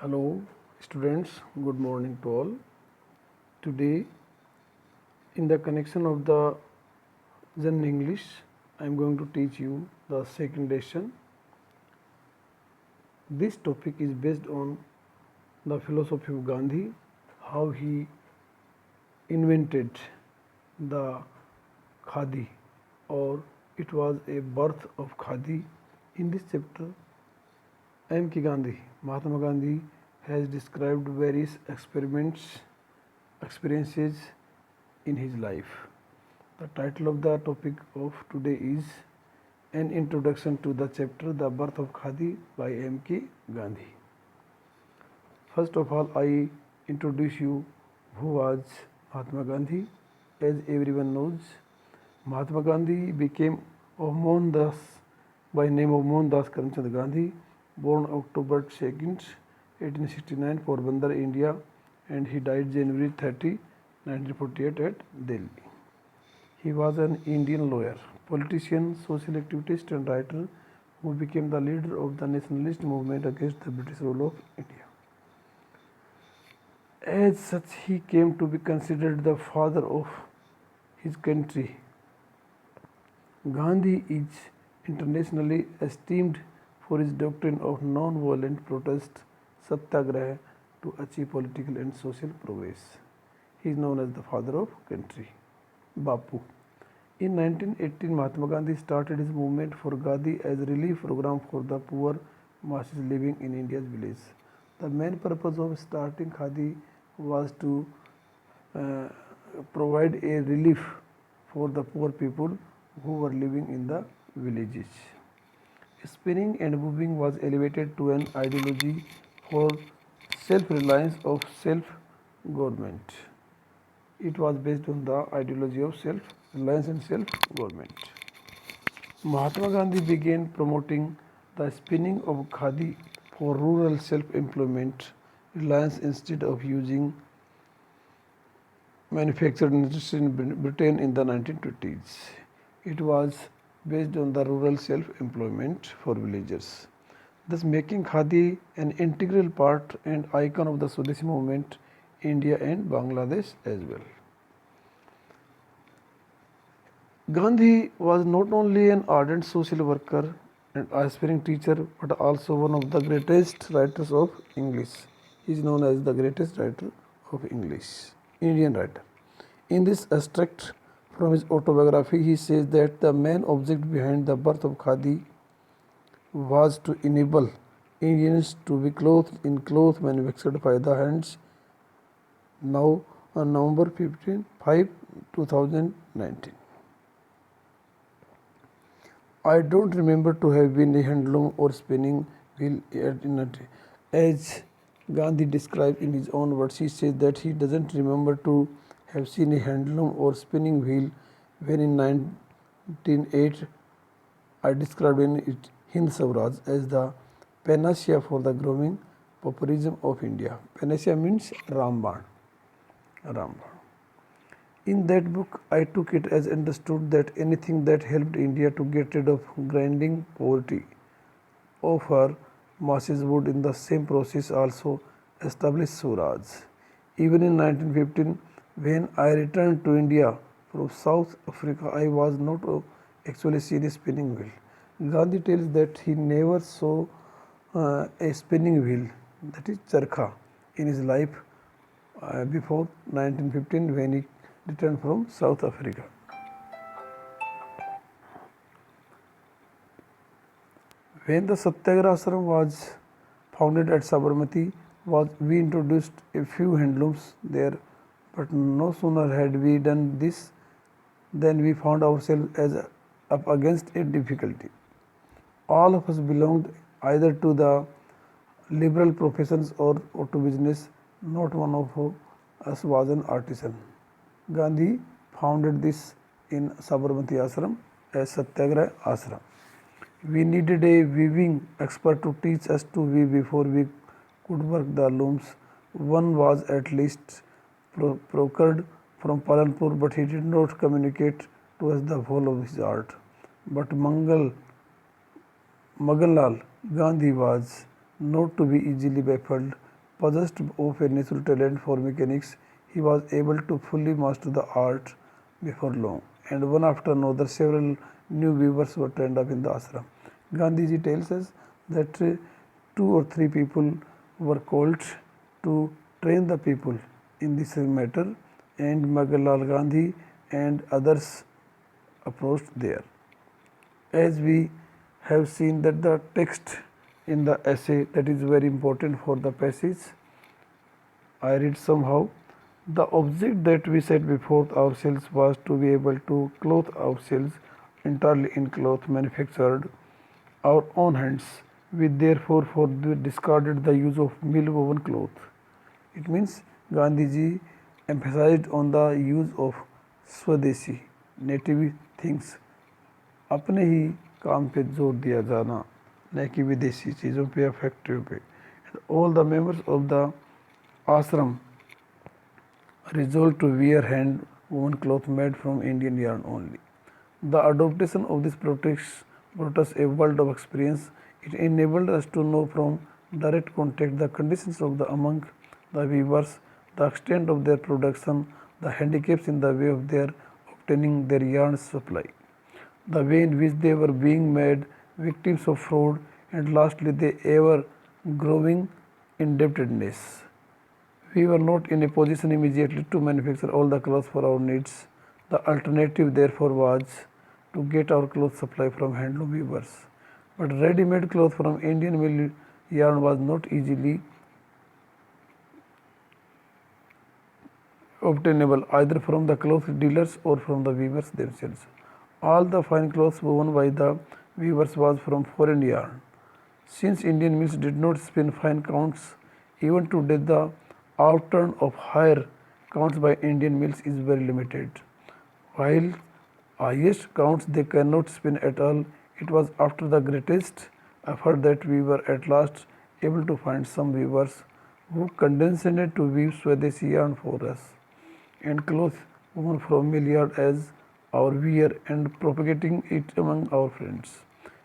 Hello, students. Good morning to all. Today, in the connection of the Zen English, I am going to teach you the second lesson. This topic is based on the philosophy of Gandhi, how he invented the khadi, or it was a birth of khadi. In this chapter, M. K. Gandhi, Mahatma Gandhi, has described various experiences in his life. The title of the topic of today is An Introduction to the Chapter The Birth of Khadi by M. K. Gandhi. First of all, I introduce you who was Mahatma Gandhi. As everyone knows, Mahatma Gandhi became of Mohandas by name of Mohandas Karamchand Gandhi, born October 2nd, 1869, Porbandar, India, and he died January 30, 1948 at Delhi. He was an Indian lawyer, politician, social activist and writer who became the leader of the nationalist movement against the British rule of India. As such, he came to be considered the father of his country. Gandhi is internationally esteemed for his doctrine of non-violent protest, satyagraha, to achieve political and social progress. He is known as the father of country. Bapu. In 1918, Mahatma Gandhi started his movement for Gadi as a relief program for the poor masses living in India's villages. The main purpose of starting Khadi was to provide a relief for the poor people who were living in the villages. Spinning and weaving was elevated to an ideology for self-reliance of self-government. It was based on the ideology of self-reliance and self-government. Mahatma Gandhi began promoting the spinning of khadi for rural self-employment reliance instead of using manufactured industry in Britain in the 1920s. It was based on the rural self-employment for villagers, thus making khadi an integral part and icon of the Swadeshi movement in India and Bangladesh as well. Gandhi was not only an ardent social worker and aspiring teacher but also one of the greatest writers of English. He is known as the greatest writer of English, Indian writer. In this extract from his autobiography, he says that the main object behind the birth of Khadi was to enable Indians to be clothed in clothes manufactured by the hands. Now on November 5, 2019. I don't remember to have been a handloom or spinning wheel as Gandhi described in his own words. He says that he doesn't remember to have seen a handloom or spinning wheel when in 1908 I described in it Hind Swaraj as the panacea for the growing pauperism of India. Panacea means Ramban. Ramban. In that book, I took it as understood that anything that helped India to get rid of grinding poverty of her masses would in the same process also establish Swaraj. Even in 1915, when I returned to India from South Africa, I was not actually seen a spinning wheel. Gandhi tells that he never saw a spinning wheel, that is charkha, in his life before 1915 when he returned from South Africa. When the Satyagraha Ashram was founded at Sabarmati, we introduced a few handlooms there, but no sooner had we done this than we found ourselves as up against a difficulty. All of us belonged either to the liberal professions or to business. Not one of us was an artisan. Gandhi founded this in Sabarmati Ashram as Satyagraha Ashram. We needed a weaving expert to teach us to weave before we could work the looms. One was at least procured from Palanpur, but he did not communicate to us the whole of his art. But Maganlal Gandhi was not to be easily baffled Possessed of a natural talent for mechanics, he was able to fully master the art before long, and one after another, several new weavers were trained up in the ashram. Gandhiji tells us that two or three people were called to train the people in this matter, and Mahalal Gandhi and others approached there. As we have seen that the text in the essay that is very important for the passage, I read somehow, the object that we set before ourselves was to be able to clothe ourselves entirely in cloth manufactured our own hands. We therefore discarded the use of mill woven cloth. It means Gandhiji emphasized on the use of Swadeshi, native things. अपने ही काम पे जोर दिया जाना, न कि विदेशी चीज़ों पे या फैक्ट्रियों पे. All the members of the ashram resolved to wear hand woven cloth made from Indian yarn only. The adoption of this practice brought us a world of experience. It enabled us to know from direct contact the conditions of the among the weavers, the extent of their production, the handicaps in the way of their obtaining their yarn supply, the way in which they were being made victims of fraud, and lastly the ever growing indebtedness. We were not in a position immediately to manufacture all the clothes for our needs. The alternative therefore was to get our clothes supply from handloom weavers. But ready-made cloth from Indian mill yarn was not easily obtainable either from the cloth dealers or from the weavers themselves. All the fine cloths woven by the weavers was from foreign yarn. Since Indian mills did not spin fine counts, even today the outturn of higher counts by Indian mills is very limited. While highest counts they cannot spin at all, it was after the greatest effort that we were at last able to find some weavers who condescended to weave Swadeshi yarn for us and cloth woven from mill yarn as our wear and propagating it among our friends.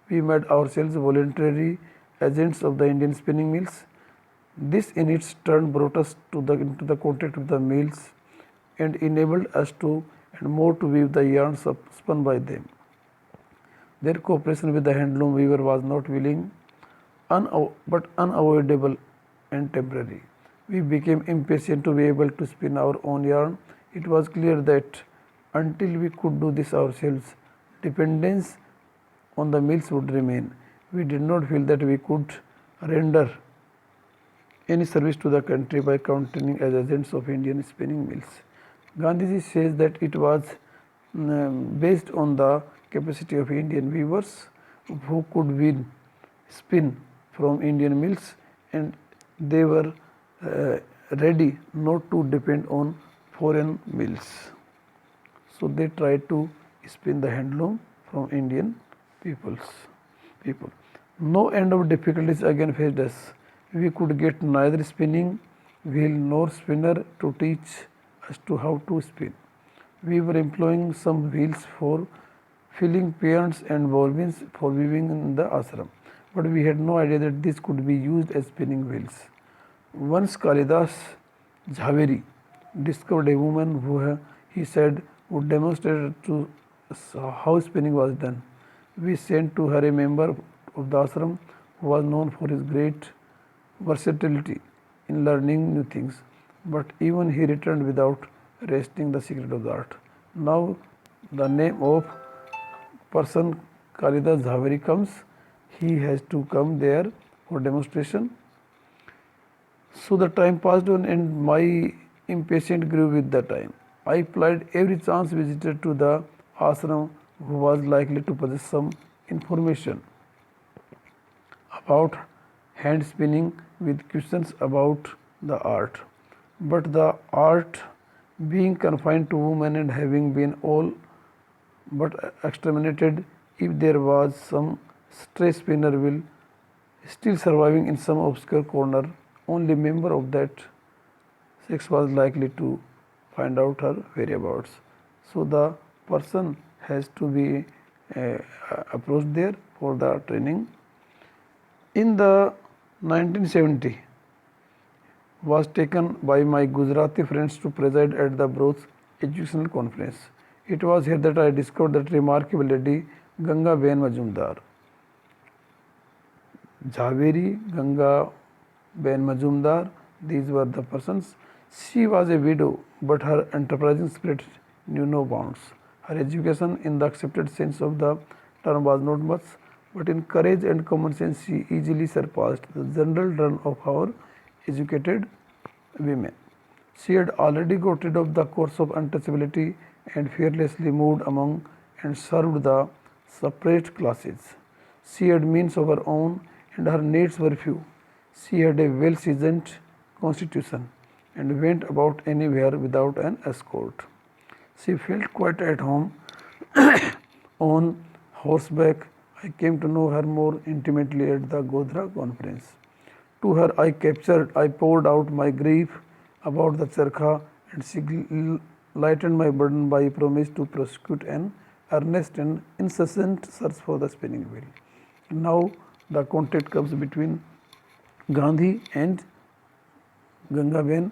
We made ourselves voluntary agents of the Indian spinning mills. This in its turn brought us into the contact with the mills and enabled us to and more to weave the yarns spun by them. Their cooperation with the handloom weaver was not willing, but unavoidable and temporary. We became impatient to be able to spin our own yarn. It was clear that until we could do this ourselves, dependence on the mills would remain. We did not feel that we could render any service to the country by continuing as agents of Indian spinning mills. Gandhiji says that it was based on the capacity of Indian weavers who could spin from Indian mills, and they were ready not to depend on foreign mills. So they tried to spin the handloom from Indian people. No end of difficulties again faced us. We could get neither spinning wheel nor spinner to teach us to how to spin. We were employing some wheels for filling peons and bobbins for weaving in the ashram, but we had no idea that these could be used as spinning wheels. Once Kalidas Jhaveri discovered a woman who he said would demonstrate to us how spinning was done. We sent to her a member of the ashram who was known for his great versatility in learning new things, but even he returned without wresting the secret of the art. Now the name of person Kalidas Jhaveri comes, he has to come there for demonstration. So the time passed on and my impatience grew with the time. I applied every chance visitor to the ashram who was likely to possess some information about hand spinning with questions about the art. But the art being confined to women and having been all but exterminated, if there was some stray spinner wheel still surviving in some obscure corner, only member of that sex was likely to find out her whereabouts. So the person has to be approached there for the training. In the 1970, was taken by my Gujarati friends to preside at the Broth Educational Conference. It was here that I discovered that remarkable lady Ganga Ben Majumdar. Jhaveri, Ganga Ben Majumdar, these were the persons. She was a widow, but her enterprising spirit knew no bounds. Her education, in the accepted sense of the term, was not much, but in courage and common sense, she easily surpassed the general run of our educated women. She had already got rid of the course of untouchability and fearlessly moved among and served the separate classes. She had means of her own and her needs were few. She had a well seasoned constitution and went about anywhere without an escort. She felt quite at home on horseback. I came to know her more intimately at the Godhra conference. To her I poured out my grief about the charkha, and she lightened my burden by a promise to prosecute an earnest and incessant search for the spinning wheel. Now the contact comes between Gandhi and Gangaben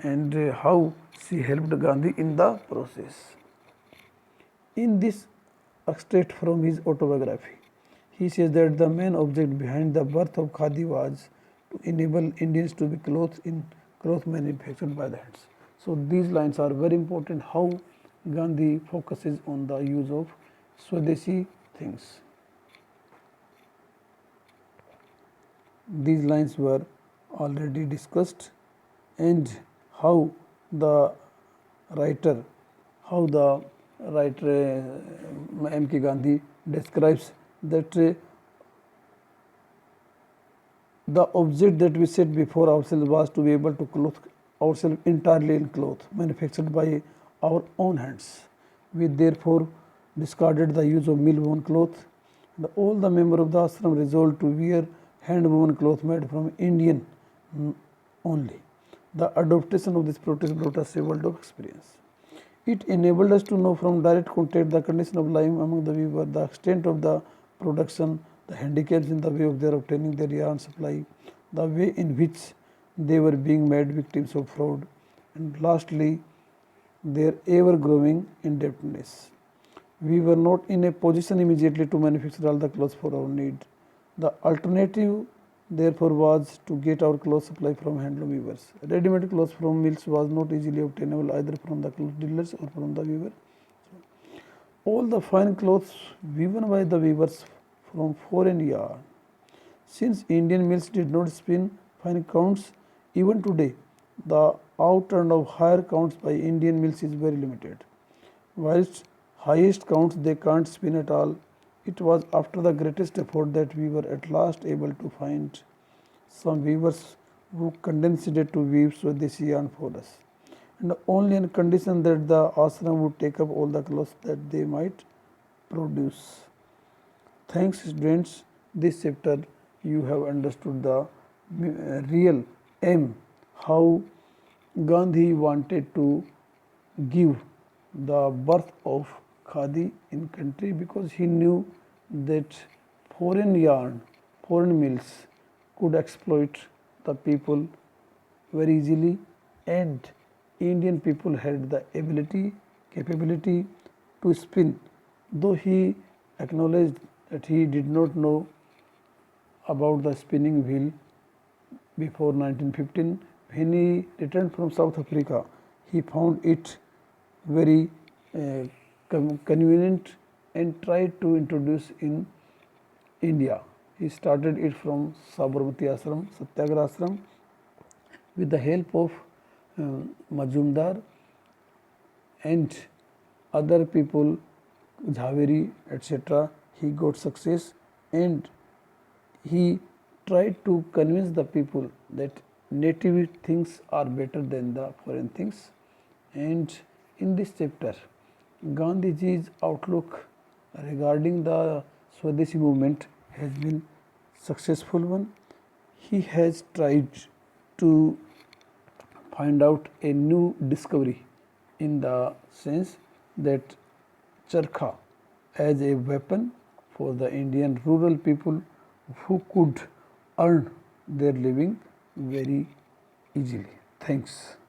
and how she helped Gandhi in the process. In this extract from his autobiography, he says that the main object behind the birth of Khadi was to enable Indians to be clothed in cloth manufactured by the hands. So these lines are very important, how Gandhi focuses on the use of Swadeshi things. These lines were already discussed, and how the writer, how the writer M.K. Gandhi describes that the object that we set before ourselves was to be able to clothe ourselves entirely in cloth manufactured by our own hands. We therefore discarded the use of mill-woven cloth, and all the members of the ashram resolved to wear hand-woven cloth made from Indian only. The adaptation of this practice brought us a world of experience. It enabled us to know from direct contact the condition of life among the weavers, the extent of the production, the handicaps in the way of their obtaining their yarn supply, the way in which they were being made victims of fraud, and lastly, their ever-growing indebtedness. We were not in a position immediately to manufacture all the clothes for our need. The alternative therefore was to get our clothes supply from handloom weavers. Ready-made clothes from mills was not easily obtainable either from the cloth dealers or from the weaver. All the fine clothes woven by the weavers from foreign yarn. Since Indian mills did not spin fine counts, even today the outturn of higher counts by Indian mills is very limited. Whilst highest counts they can't spin at all, it was after the greatest effort that we were at last able to find some weavers who condescended to weave Swadeshi yarn for us, and only on condition that the ashram would take up all the clothes that they might produce. Thanks students, this chapter you have understood the real aim, how Gandhi wanted to give the birth of Khadi in country, because he knew that foreign yarn, foreign mills could exploit the people very easily, and Indian people had the ability, capability to spin. Though he acknowledged that he did not know about the spinning wheel before 1915, when he returned from South Africa, he found it very convenient and tried to introduce in India. He started it from Sabarmati Ashram, Satyagraha Ashram, with the help of Majumdar and other people, Jhaveri, etc. He got success, and he tried to convince the people that native things are better than the foreign things. And in this chapter, Gandhiji's outlook regarding the Swadeshi movement has been successful one. He has tried to find out a new discovery, in the sense that charkha as a weapon for the Indian rural people who could earn their living very easily. Thanks.